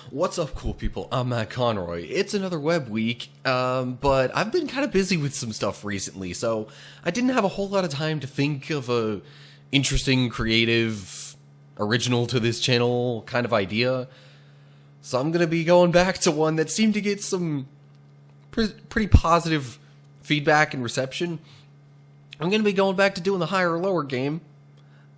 What's up, cool people? I'm Matt Conroy. It's another web week, but I've been kind of busy with some stuff recently, so I didn't have a whole lot of time to think of a interesting, creative, original to this channel kind of idea. So I'm gonna be going back to one that seemed to get some pretty positive feedback and reception. I'm gonna be going back to doing the higher or lower game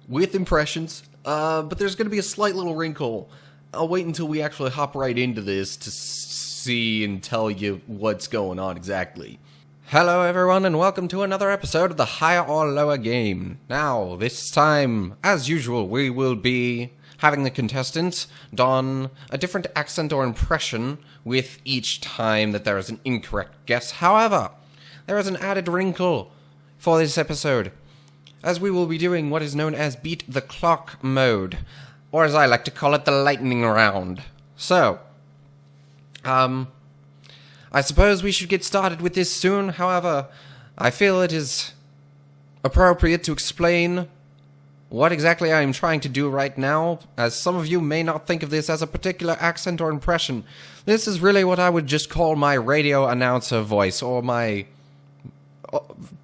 with impressions, but there's gonna be a slight little wrinkle. I'll wait until we actually hop right into this to see and tell you what's going on exactly. Hello everyone and welcome to another episode of the higher or lower game. Now, this time, as usual, we will be having the contestants don a different accent or impression with each time that there is an incorrect guess. However, there is an added wrinkle for this episode, as we will be doing what is known as Beat the Clock mode, or as I like to call it, the lightning round. So, I suppose we should get started with this soon. However, I feel it is appropriate to explain what exactly I am trying to do right now, as some of you may not think of this as a particular accent or impression. This is really what I would just call my radio announcer voice, or my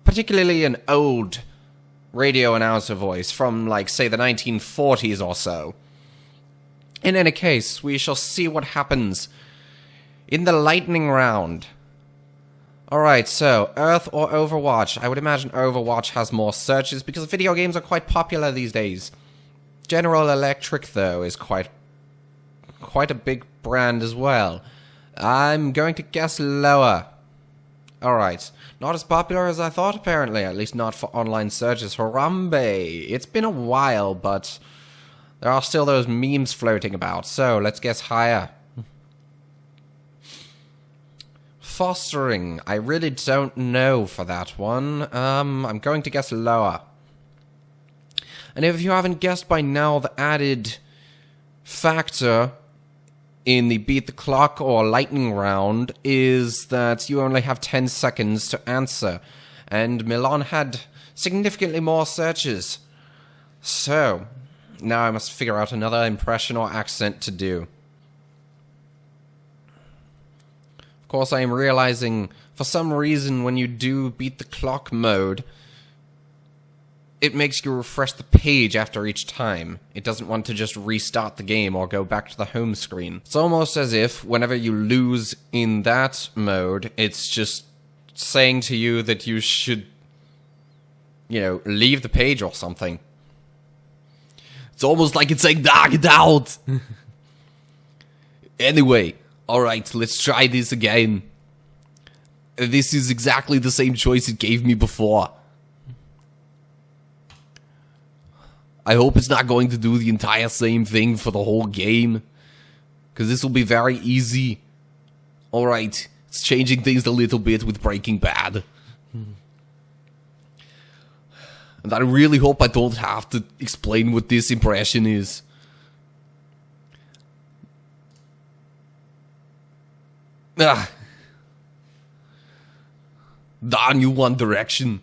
particularly an old radio announcer voice from, like, say, the 1940s or so. In any case, we shall see what happens in the lightning round. Alright, so, Earth or Overwatch? I would imagine Overwatch has more searches because video games are quite popular these days. General Electric, though, is quite a big brand as well. I'm going to guess lower. Alright, not as popular as I thought, apparently, at least not for online searches. Harambe! It's been a while, but there are still those memes floating about, so let's guess higher. Fostering, I really don't know for that one. I'm going to guess lower. And if you haven't guessed by now, the added factor in the Beat the Clock or lightning round is that you only have 10 seconds to answer, and Milan had significantly more searches. So, now I must figure out another impression or accent to do. Of course, I am realizing, for some reason, when you do Beat the Clock mode, it makes you refresh the page after each time. It doesn't want to just restart the game or go back to the home screen. It's almost as if, whenever you lose in that mode, it's just saying to you that you should, you know, leave the page or something. It's almost like it's saying, get out! Anyway, alright, let's try this again. This is exactly the same choice it gave me before. I hope it's not going to do the entire same thing for the whole game, because this will be very easy. Alright, it's changing things a little bit with Breaking Bad. And I really hope I don't have to explain what this impression is. Darn you, One Direction.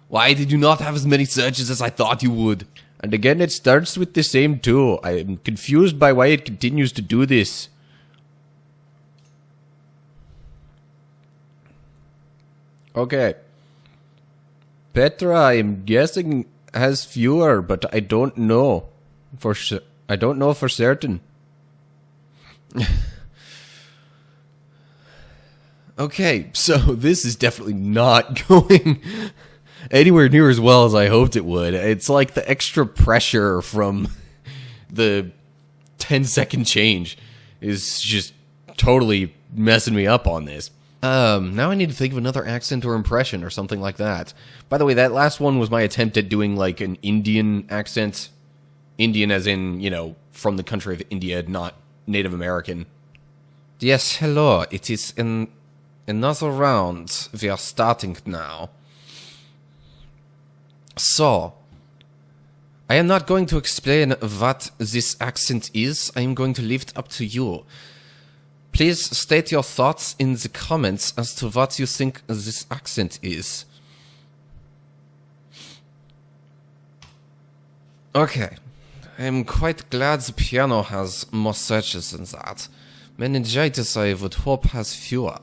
Why did you not have as many searches as I thought you would? And again, it starts with the same two. I am confused by why it continues to do this. Okay. Petra, I am guessing, has fewer, but I don't know for certain. Okay, so this is definitely not going anywhere near as well as I hoped it would. It's like the extra pressure from the 10-second change is just totally messing me up on this. Now I need to think of another accent or impression or something like that. By the way, that last one was my attempt at doing, like, an Indian accent. Indian as in, you know, from the country of India, not Native American. Yes, hello. It is in another round. We are starting now. So, I am not going to explain what this accent is. I am going to leave it up to you. Please state your thoughts in the comments as to what you think this accent is. Okay. I'm quite glad the piano has more searches than that. Meningitis, I would hope, has fewer.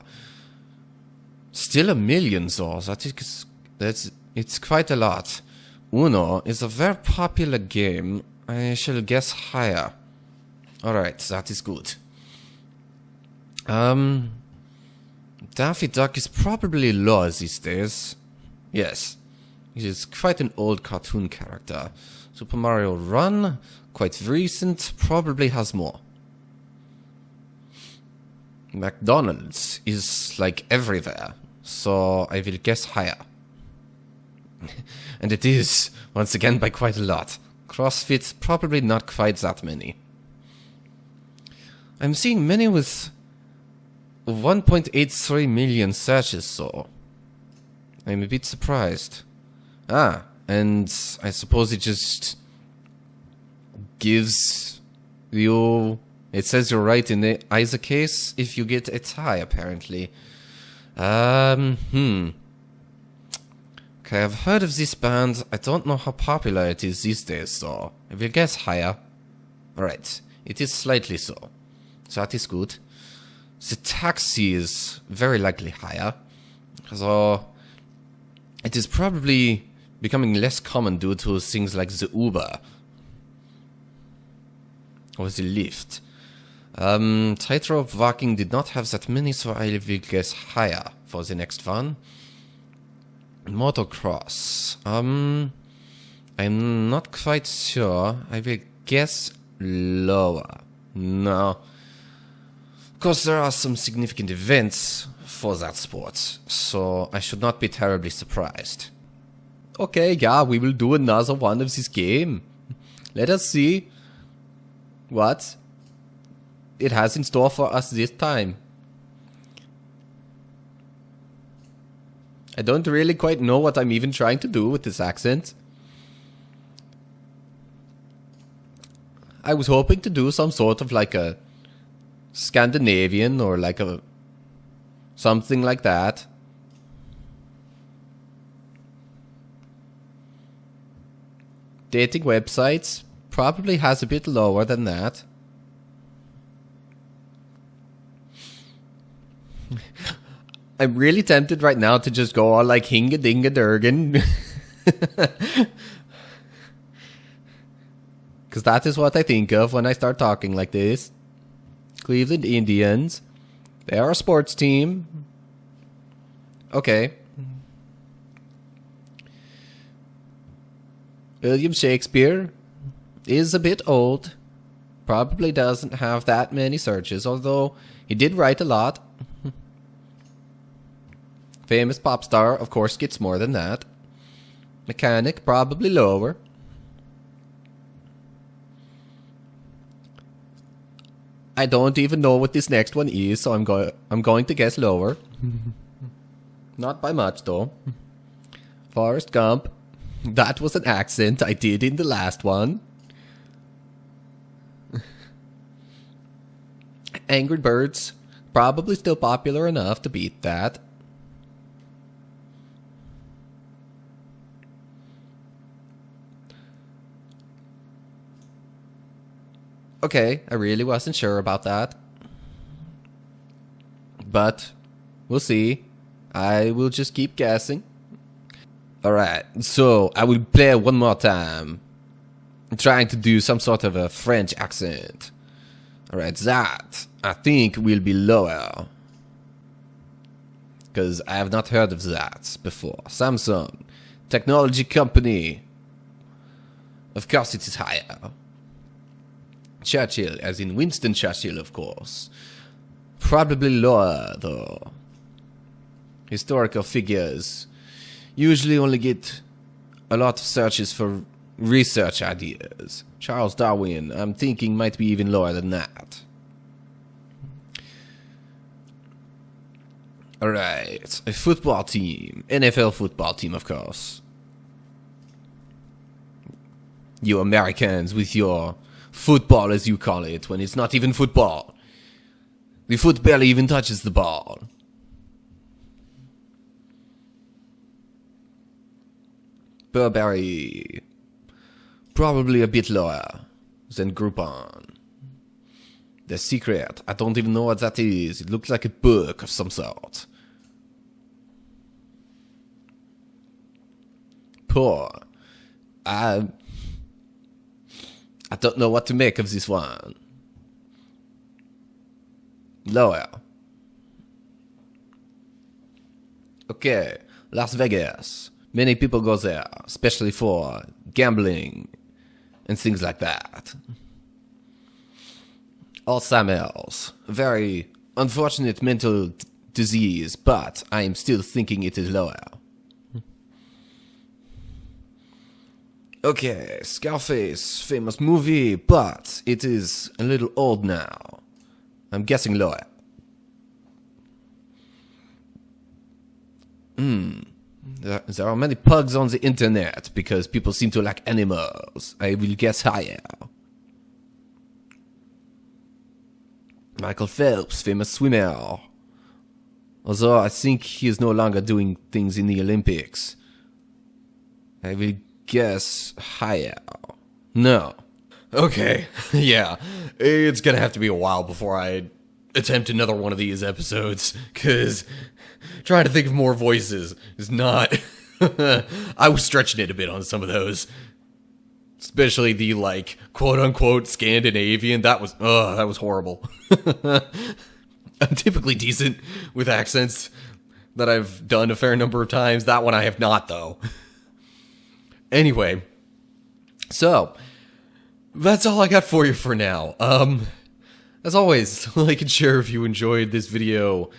Still a million, though. It's quite a lot. Uno is a very popular game. I shall guess higher. Alright, that is good. Daffy Duck is probably lower these days. Yes, it is quite an old cartoon character. Super Mario Run, quite recent, probably has more. McDonald's is like everywhere, so I will guess higher. And it is, once again, by quite a lot. CrossFit, probably not quite that many. I'm seeing many with 1.83 million searches, though. I'm a bit surprised. Ah, and I suppose it just gives you... It says you're right in either case if you get a tie, apparently. Okay, I've heard of this band. I don't know how popular it is these days, though. I will guess higher. Alright, it is slightly so. So that is good. The Taxi is very likely higher. So it is probably becoming less common due to things like the Uber. Or the Lyft. Tightrope walking did not have that many, so I will guess higher for the next one. Motocross. I'm not quite sure. I will guess lower. No. Of course, there are some significant events for that sport, so I should not be terribly surprised. Okay, yeah, we will do another one of this game. Let us see what it has in store for us this time. I don't really quite know what I'm even trying to do with this accent. I was hoping to do some sort of like a Scandinavian or like a something like that. Dating websites probably has a bit lower than that. I'm really tempted right now to just go all like Hinga Dinga Durgan. Because that is what I think of when I start talking like this. Cleveland Indians. They are a sports team. Okay. William Shakespeare is a bit old. Probably doesn't have that many searches, although he did write a lot. Famous pop star, of course, gets more than that. Mechanic, probably lower. I don't even know what this next one is, so I'm going to guess lower. Not by much, though. Forrest Gump. That was an accent I did in the last one. Angry Birds. Probably still popular enough to beat that. Okay, I really wasn't sure about that. But we'll see. I will just keep guessing. Alright, so I will play one more time. I'm trying to do some sort of a French accent. Alright, that I think will be lower. Because I have not heard of that before. Samsung. Technology company. Of course it is higher. Churchill, as in Winston Churchill, of course. Probably lower, though. Historical figures usually only get a lot of searches for research ideas. Charles Darwin, I'm thinking, might be even lower than that. Alright, a football team. NFL football team, of course. You Americans with your football, as you call it, when it's not even football. The foot barely even touches the ball. Burberry. Probably a bit lower. Then Groupon. The secret. I don't even know what that is. It looks like a book of some sort. Poor. I don't know what to make of this one. Lower. Okay, Las Vegas. Many people go there, especially for gambling and things like that. Alzheimer's. Very unfortunate mental disease, but I am still thinking it is lower. Okay, Scarface, famous movie, but it is a little old now. I'm guessing lower. There are many pugs on the internet because people seem to like animals. I will guess higher. Michael Phelps, famous swimmer. Although I think he is no longer doing things in the Olympics. I will guess higher. No. Okay, yeah. It's gonna have to be a while before I attempt another one of these episodes, because trying to think of more voices is not... I was stretching it a bit on some of those. Especially the, like, quote-unquote Scandinavian. That was horrible. I'm typically decent with accents that I've done a fair number of times. That one I have not, though. Anyway, so that's all I got for you for now. As always, like and share if you enjoyed this video.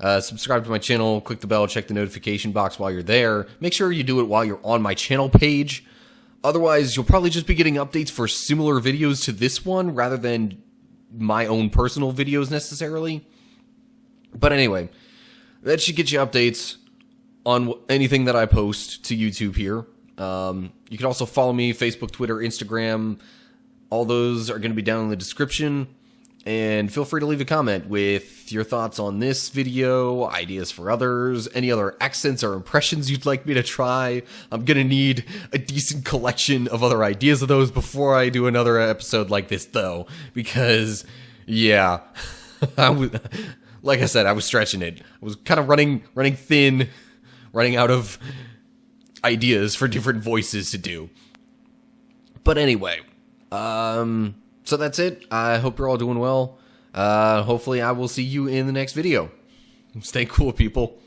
Subscribe to my channel, click the bell, check the notification box while you're there. Make sure you do it while you're on my channel page. Otherwise, you'll probably just be getting updates for similar videos to this one rather than my own personal videos necessarily. But anyway, that should get you updates on anything that I post to YouTube here. You can also follow me, Facebook, Twitter, Instagram. All those are going to be down in the description. And feel free to leave a comment with your thoughts on this video, ideas for others, any other accents or impressions you'd like me to try. I'm going to need a decent collection of other ideas of those before I do another episode like this, though. Because, yeah, like I said, I was stretching it. I was kind of running thin, running out of ideas for different voices to do. But anyway, so that's it. I hope you're all doing well. Hopefully I will see you in the next video. Stay cool, people.